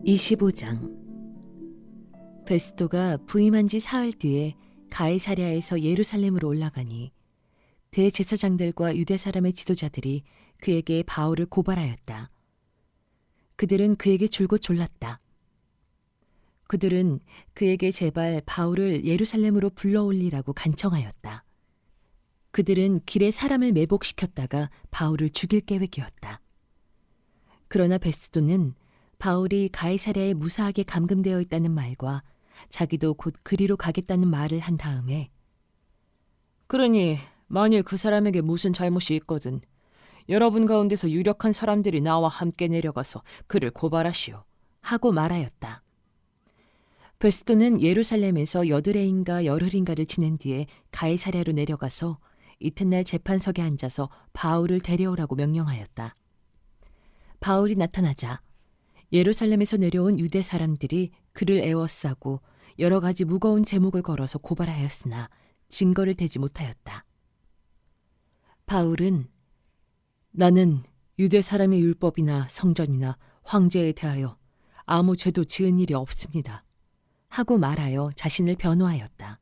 (25장) 베스도가 부임한 지 사흘 뒤에 가이사랴에서 예루살렘으로 올라가니 대제사장들과 유대 사람의 지도자들이 그에게 바울을 고발하였다. 그들은 그에게 줄곧 졸랐다. 그들은 그에게 제발 바울을 예루살렘으로 불러올리라고 간청하였다. 그들은 길에 사람을 매복시켰다가 바울을 죽일 계획이었다. 그러나 베스도는 바울이 가이사랴에 무사하게 감금되어 있다는 말과 자기도 곧 그리로 가겠다는 말을 한 다음에 그러니 만일 그 사람에게 무슨 잘못이 있거든 여러분 가운데서 유력한 사람들이 나와 함께 내려가서 그를 고발하시오 하고 말하였다. 베스도는 예루살렘에서 여드레인가 열흘인가를 지낸 뒤에 가이사랴로 내려가서 이튿날 재판석에 앉아서 바울을 데려오라고 명령하였다. 바울이 나타나자 예루살렘에서 내려온 유대 사람들이 그를 에워싸고 여러 가지 무거운 제목을 걸어서 고발하였으나 증거를 대지 못하였다. 바울은 나는 유대 사람의 율법이나 성전이나 황제에 대하여 아무 죄도 지은 일이 없습니다 하고 말하여 자신을 변호하였다.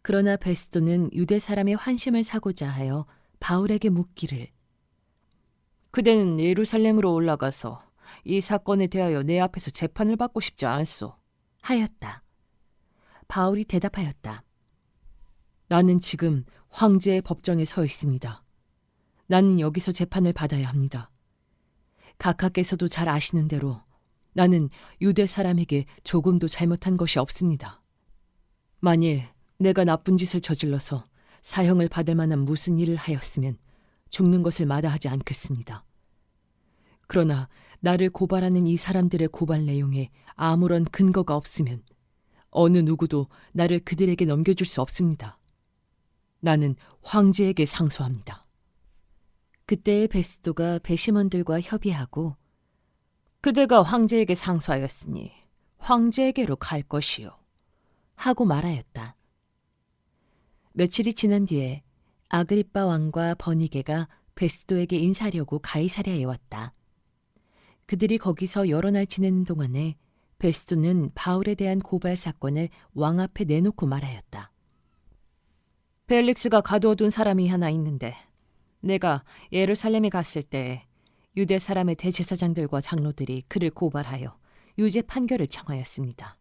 그러나 베스도는 유대 사람의 환심을 사고자 하여 바울에게 묻기를 그대는 예루살렘으로 올라가서 이 사건에 대하여 내 앞에서 재판을 받고 싶지 않소 하였다. 바울이 대답하였다. 나는 지금 황제의 법정에 서 있습니다. 나는 여기서 재판을 받아야 합니다. 각하께서도 잘 아시는 대로 나는 유대 사람에게 조금도 잘못한 것이 없습니다. 만일 내가 나쁜 짓을 저질러서 사형을 받을 만한 무슨 일을 하였으면 죽는 것을 마다하지 않겠습니다. 그러나 나를 고발하는 이 사람들의 고발 내용에 아무런 근거가 없으면 어느 누구도 나를 그들에게 넘겨줄 수 없습니다. 나는 황제에게 상소합니다. 그때의 베스도가 배심원들과 협의하고 그대가 황제에게 상소하였으니 황제에게로 갈 것이요 하고 말하였다. 며칠이 지난 뒤에 아그리빠 왕과 버니게가 베스도에게 인사하려고 가이사랴에 왔다. 그들이 거기서 여러 날 지내는 동안에 베스도는 바울에 대한 고발 사건을 왕 앞에 내놓고 말하였다. 벨릭스가 가두어둔 사람이 하나 있는데 내가 예루살렘에 갔을 때 유대 사람의 대제사장들과 장로들이 그를 고발하여 유죄 판결을 청하였습니다.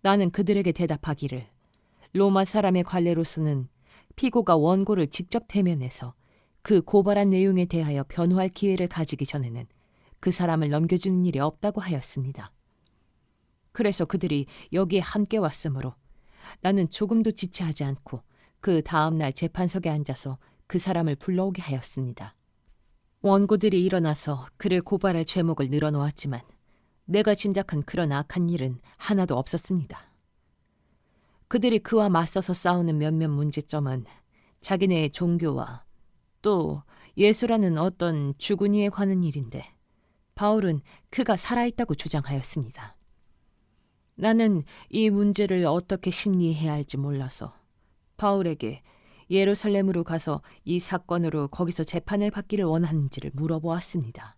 나는 그들에게 대답하기를 로마 사람의 관례로서는 피고가 원고를 직접 대면해서 그 고발한 내용에 대하여 변호할 기회를 가지기 전에는 그 사람을 넘겨주는 일이 없다고 하였습니다. 그래서 그들이 여기에 함께 왔으므로 나는 조금도 지체하지 않고 그 다음 날 재판석에 앉아서 그 사람을 불러오게 하였습니다. 원고들이 일어나서 그를 고발할 죄목을 늘어놓았지만 내가 짐작한 그런 악한 일은 하나도 없었습니다. 그들이 그와 맞서서 싸우는 몇몇 문제점은 자기네의 종교와 또 예수라는 어떤 죽은 이에 관한 일인데 바울은 그가 살아있다고 주장하였습니다. 나는 이 문제를 어떻게 심리해야 할지 몰라서 바울에게 예루살렘으로 가서 이 사건으로 거기서 재판을 받기를 원하는지를 물어보았습니다.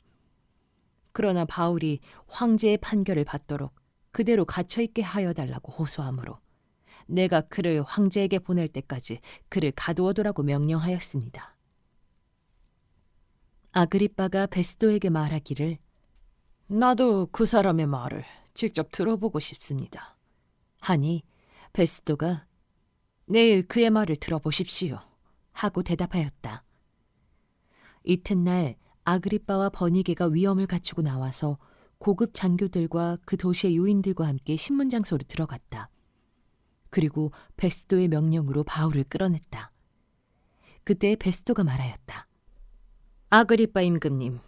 그러나 바울이 황제의 판결을 받도록 그대로 갇혀있게 하여달라고 호소하므로 내가 그를 황제에게 보낼 때까지 그를 가두어두라고 명령하였습니다. 아그리빠가 베스도에게 말하기를 나도 그 사람의 말을 직접 들어보고 싶습니다. 하니 베스도가 내일 그의 말을 들어보십시오 하고 대답하였다. 이튿날 아그리빠와 버니게가 위엄을 갖추고 나와서 고급 장교들과 그 도시의 요인들과 함께 신문장소로 들어갔다. 그리고 베스도의 명령으로 바울을 끌어냈다. 그때 베스도가 말하였다. 아그리빠 임금님,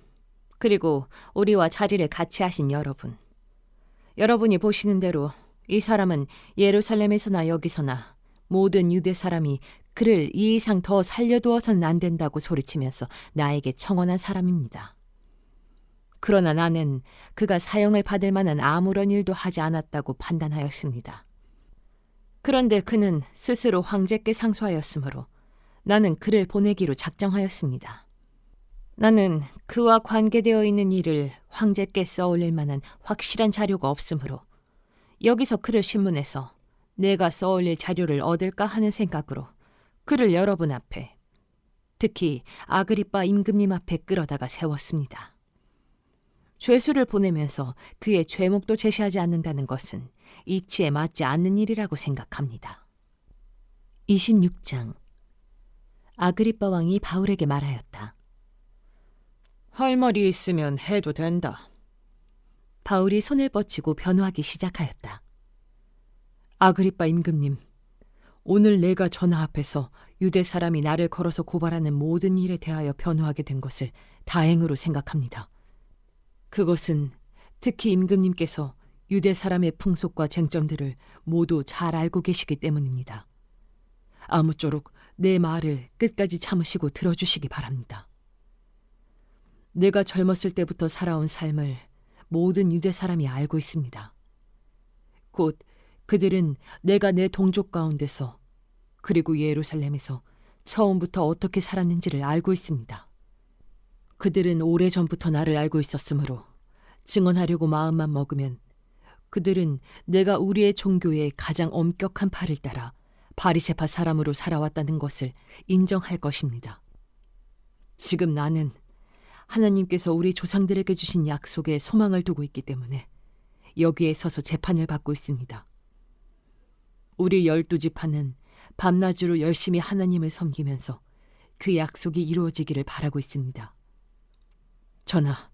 그리고 우리와 자리를 같이 하신 여러분, 여러분이 보시는 대로 이 사람은 예루살렘에서나 여기서나 모든 유대 사람이 그를 이 이상 더 살려두어서는 안 된다고 소리치면서 나에게 청원한 사람입니다. 그러나 나는 그가 사형을 받을 만한 아무런 일도 하지 않았다고 판단하였습니다. 그런데 그는 스스로 황제께 상소하였으므로 나는 그를 보내기로 작정하였습니다. 나는 그와 관계되어 있는 일을 황제께 써올릴 만한 확실한 자료가 없으므로 여기서 그를 신문해서 내가 써올릴 자료를 얻을까 하는 생각으로 그를 여러분 앞에, 특히 아그리빠 임금님 앞에 끌어다가 세웠습니다. 죄수를 보내면서 그의 죄목도 제시하지 않는다는 것은 이치에 맞지 않는 일이라고 생각합니다. 26장. 아그리빠 왕이 바울에게 말하였다. 할 말이 있으면 해도 된다. 바울이 손을 뻗치고 변호하기 시작하였다. 아그리빠 임금님, 오늘 내가 전하 앞에서 유대 사람이 나를 걸어서 고발하는 모든 일에 대하여 변호하게 된 것을 다행으로 생각합니다. 그것은 특히 임금님께서 유대 사람의 풍속과 쟁점들을 모두 잘 알고 계시기 때문입니다. 아무쪼록 내 말을 끝까지 참으시고 들어주시기 바랍니다. 내가 젊었을 때부터 살아온 삶을 모든 유대 사람이 알고 있습니다. 곧 그들은 내가 내 동족 가운데서 그리고 예루살렘에서 처음부터 어떻게 살았는지를 알고 있습니다. 그들은 오래전부터 나를 알고 있었으므로 증언하려고 마음만 먹으면 그들은 내가 우리의 종교의 가장 엄격한 팔을 따라 바리새파 사람으로 살아왔다는 것을 인정할 것입니다. 지금 나는 하나님께서 우리 조상들에게 주신 약속에 소망을 두고 있기 때문에 여기에 서서 재판을 받고 있습니다. 우리 12지파는 밤낮으로 열심히 하나님을 섬기면서 그 약속이 이루어지기를 바라고 있습니다. 전하,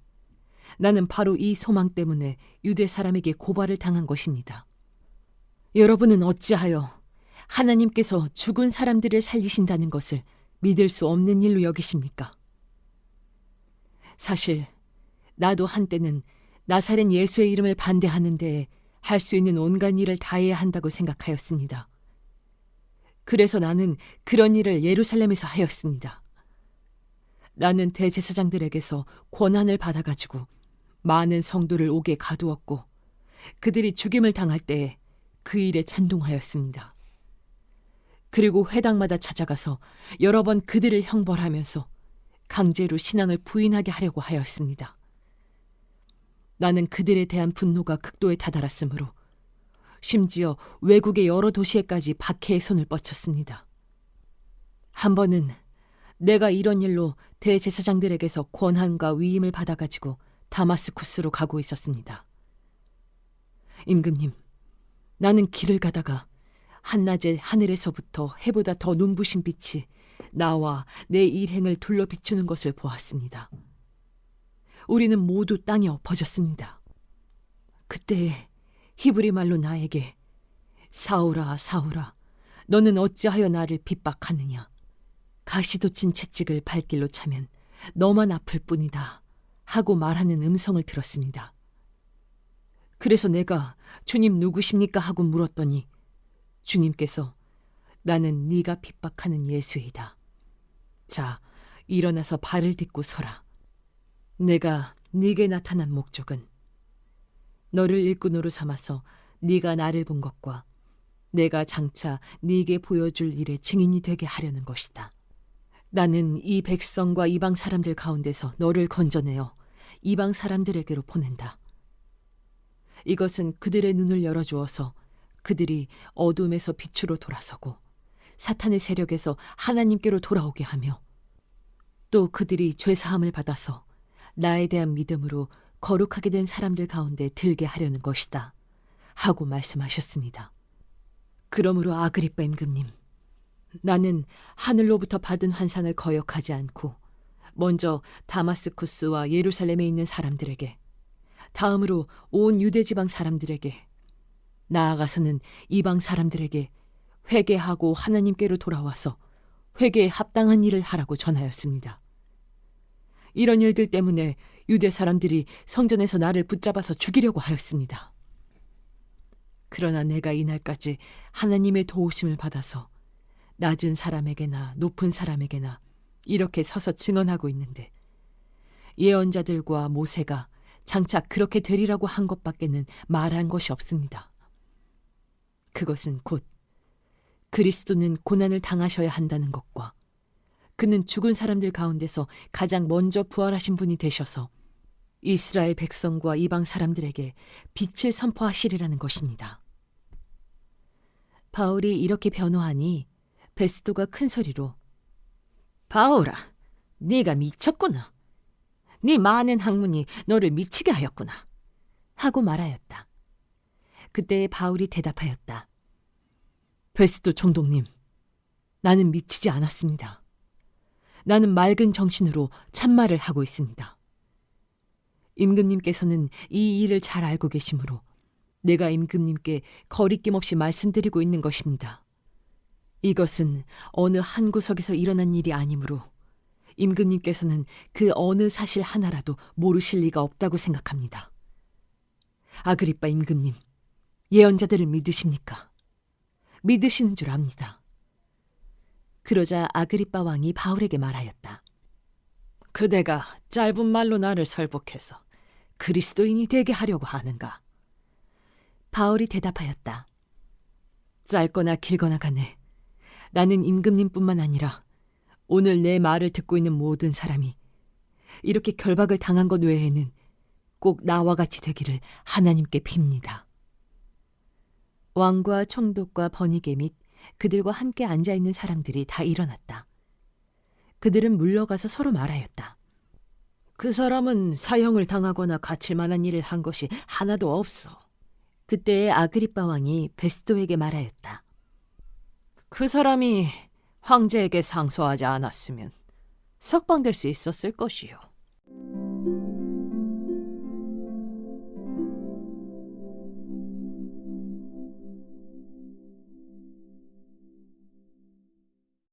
나는 바로 이 소망 때문에 유대 사람에게 고발을 당한 것입니다. 여러분은 어찌하여 하나님께서 죽은 사람들을 살리신다는 것을 믿을 수 없는 일로 여기십니까? 사실 나도 한때는 나사렛 예수의 이름을 반대하는 데에 할 수 있는 온갖 일을 다해야 한다고 생각하였습니다. 그래서 나는 그런 일을 예루살렘에서 하였습니다. 나는 대제사장들에게서 권한을 받아가지고 많은 성도를 옥에 가두었고 그들이 죽임을 당할 때에 그 일에 찬동하였습니다. 그리고 회당마다 찾아가서 여러 번 그들을 형벌하면서 강제로 신앙을 부인하게 하려고 하였습니다. 나는 그들에 대한 분노가 극도에 다다랐으므로 심지어 외국의 여러 도시에까지 박해의 손을 뻗쳤습니다. 한 번은 내가 이런 일로 대제사장들에게서 권한과 위임을 받아가지고 다마스쿠스로 가고 있었습니다. 임금님, 나는 길을 가다가 한낮에 하늘에서부터 해보다 더 눈부신 빛이 나와 내 일행을 둘러 비추는 것을 보았습니다. 우리는 모두 땅에 엎어졌습니다. 그때 히브리 말로 나에게 사울아 사울아 너는 어찌하여 나를 핍박하느냐, 가시도 친 채찍을 발길로 차면 너만 아플 뿐이다 하고 말하는 음성을 들었습니다. 그래서 내가 주님 누구십니까 하고 물었더니 주님께서 나는 네가 핍박하는 예수이다. 자, 일어나서 발을 딛고 서라. 내가 네게 나타난 목적은 너를 일꾼으로 삼아서 네가 나를 본 것과 내가 장차 네게 보여줄 일의 증인이 되게 하려는 것이다. 나는 이 백성과 이방 사람들 가운데서 너를 건져내어 이방 사람들에게로 보낸다. 이것은 그들의 눈을 열어주어서 그들이 어둠에서 빛으로 돌아서고 사탄의 세력에서 하나님께로 돌아오게 하며 또 그들이 죄사함을 받아서 나에 대한 믿음으로 거룩하게 된 사람들 가운데 들게 하려는 것이다 하고 말씀하셨습니다. 그러므로 아그리빠 임금님, 나는 하늘로부터 받은 환상을 거역하지 않고 먼저 다마스쿠스와 예루살렘에 있는 사람들에게, 다음으로 온 유대 지방 사람들에게, 나아가서는 이방 사람들에게 회개하고 하나님께로 돌아와서 회개에 합당한 일을 하라고 전하였습니다. 이런 일들 때문에 유대 사람들이 성전에서 나를 붙잡아서 죽이려고 하였습니다. 그러나 내가 이날까지 하나님의 도우심을 받아서 낮은 사람에게나 높은 사람에게나 이렇게 서서 증언하고 있는데 예언자들과 모세가 장차 그렇게 되리라고 한 것밖에는 말한 것이 없습니다. 그것은 곧 그리스도는 고난을 당하셔야 한다는 것과 그는 죽은 사람들 가운데서 가장 먼저 부활하신 분이 되셔서 이스라엘 백성과 이방 사람들에게 빛을 선포하시리라는 것입니다. 바울이 이렇게 변호하니 베스도가 큰 소리로 바울아, 네가 미쳤구나. 네 많은 학문이 너를 미치게 하였구나. 하고 말하였다. 그때 바울이 대답하였다. 베스도 총독님, 나는 미치지 않았습니다. 나는 맑은 정신으로 참말을 하고 있습니다. 임금님께서는 이 일을 잘 알고 계시므로 내가 임금님께 거리낌 없이 말씀드리고 있는 것입니다. 이것은 어느 한 구석에서 일어난 일이 아니므로 임금님께서는 그 어느 사실 하나라도 모르실 리가 없다고 생각합니다. 아그리빠 임금님, 예언자들을 믿으십니까? 믿으시는 줄 압니다. 그러자 아그리빠 왕이 바울에게 말하였다. 그대가 짧은 말로 나를 설복해서 그리스도인이 되게 하려고 하는가? 바울이 대답하였다. 짧거나 길거나 간에 나는 임금님뿐만 아니라 오늘 내 말을 듣고 있는 모든 사람이 이렇게 결박을 당한 것 외에는 꼭 나와 같이 되기를 하나님께 빕니다. 왕과 총독과 번이게 및 그들과 함께 앉아있는 사람들이 다 일어났다. 그들은 물러가서 서로 말하였다. 그 사람은 사형을 당하거나 갇힐 만한 일을 한 것이 하나도 없어. 그때 아그리빠 왕이 베스도에게 말하였다. 그 사람이 황제에게 상소하지 않았으면 석방될 수 있었을 것이요.